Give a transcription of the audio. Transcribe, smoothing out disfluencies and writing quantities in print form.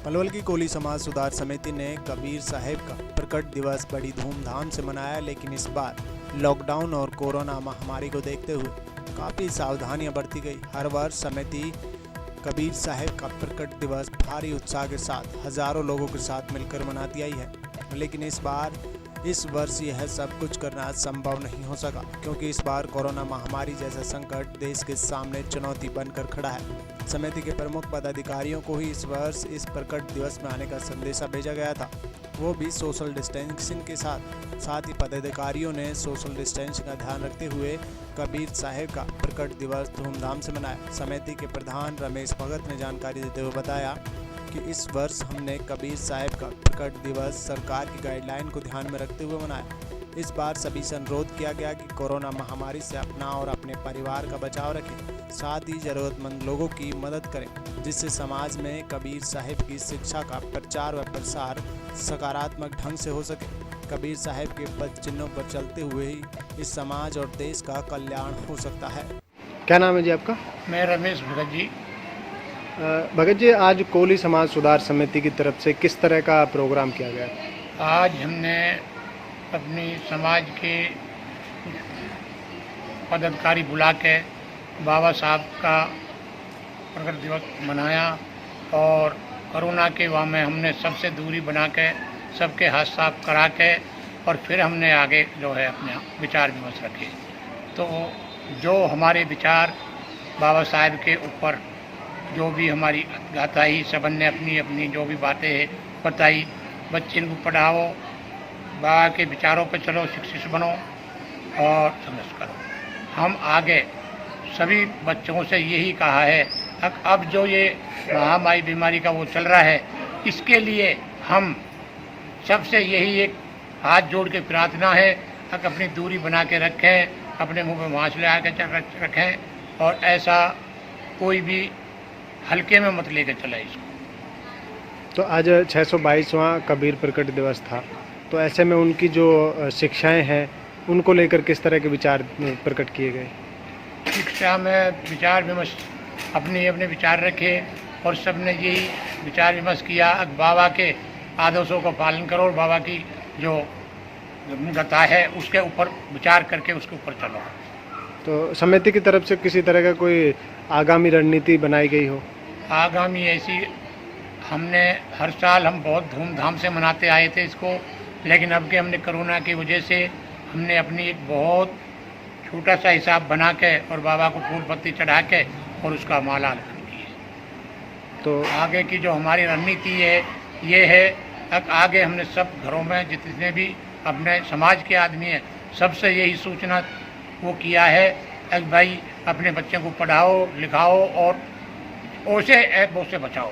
पलवल की कोली समाज सुधार समिति ने कबीर साहब का प्रकट दिवस बड़ी धूमधाम से मनाया, लेकिन इस बार लॉकडाउन और कोरोना महामारी को देखते हुए काफ़ी सावधानियां बरती गई। हर वर्ष समिति कबीर साहब का प्रकट दिवस भारी उत्साह के साथ हजारों लोगों के साथ मिलकर मनाती आई है, लेकिन इस वर्ष यह सब कुछ करना संभव नहीं हो सका, क्योंकि इस बार कोरोना महामारी जैसा संकट देश के सामने चुनौती बनकर खड़ा है। समिति के प्रमुख पदाधिकारियों को ही इस वर्ष इस प्रकट दिवस में आने का संदेशा भेजा गया था, वो भी सोशल डिस्टेंसिंग के साथ ही पदाधिकारियों ने सोशल डिस्टेंसिंग का ध्यान रखते हुए कबीर साहब का प्रकट दिवस धूमधाम से मनाया। समिति के प्रधान रमेश भगत ने जानकारी देते हुए बताया कि इस वर्ष हमने कबीर साहब का प्रकट दिवस सरकार की गाइडलाइन को ध्यान में रखते हुए मनाया। इस बार सभी से अनुरोध किया गया कि कोरोना महामारी से अपना और अपने परिवार का बचाव रखें, साथ ही ज़रूरतमंद लोगों की मदद करें, जिससे समाज में कबीर साहब की शिक्षा का प्रचार व प्रसार सकारात्मक ढंग से हो सके। कबीर साहब के पद चिन्हों पर चलते हुए ही इस समाज और देश का कल्याण हो सकता है। क्या नाम है जी आपका? मैं रमेश भगत जी। भगत जी, आज कोली समाज सुधार समिति की तरफ से किस तरह का प्रोग्राम किया गया? आज हमने अपनी समाज के पदाधिकारी बुला के बाबा साहब का प्रकट दिवस मनाया और कोरोना के वहाँ में हमने सबसे दूरी बना के सबके हाथ साफ करा के और फिर हमने आगे जो है अपने विचार विमर्श रखे। तो जो हमारे विचार बाबा साहब के ऊपर जो भी हमारी गाथाई सबन ने अपनी अपनी जो भी बातें हैं बताई, बच्चे को पढ़ाओ, बाबा के विचारों पर चलो, शिक्षित बनो और संघर्ष करो। हम आगे सभी बच्चों से यही कहा है, अब जो ये महामारी बीमारी का वो चल रहा है, इसके लिए हम सबसे यही एक हाथ जोड़ के प्रार्थना है कि अपनी दूरी बना के रखें, अपने मुंह में मास्क लगा के रखें और ऐसा कोई भी हल्के में मत लेकर चला इसको। तो आज 622वां कबीर प्रकट दिवस था, तो ऐसे में उनकी जो शिक्षाएं हैं उनको लेकर किस तरह के विचार प्रकट किए गए? शिक्षा में विचार विमर्श अपने अपने विचार रखे और सबने यही विचार विमर्श किया, बाबा के आदर्शों का पालन करो और बाबा की जो गता है उसके ऊपर विचार करके उसके ऊपर चलो। तो समिति की तरफ से किसी तरह का कोई आगामी रणनीति बनाई गई हो? आगामी ऐसी हमने हर साल हम बहुत धूमधाम से मनाते आए थे इसको, लेकिन अब के हमने कोरोना की वजह से हमने अपनी एक बहुत छोटा सा हिसाब बना के और बाबा को फूल पत्ती चढ़ा के और उसका माला अर्पण किए। तो आगे की जो हमारी रणनीति है ये है, अब आगे हमने सब घरों में जितने भी अपने समाज के आदमी हैं सबसे यही सूचना वो किया है कि भाई अपने बच्चों को पढ़ाओ लिखाओ और ओसे ऐप से बचाओ।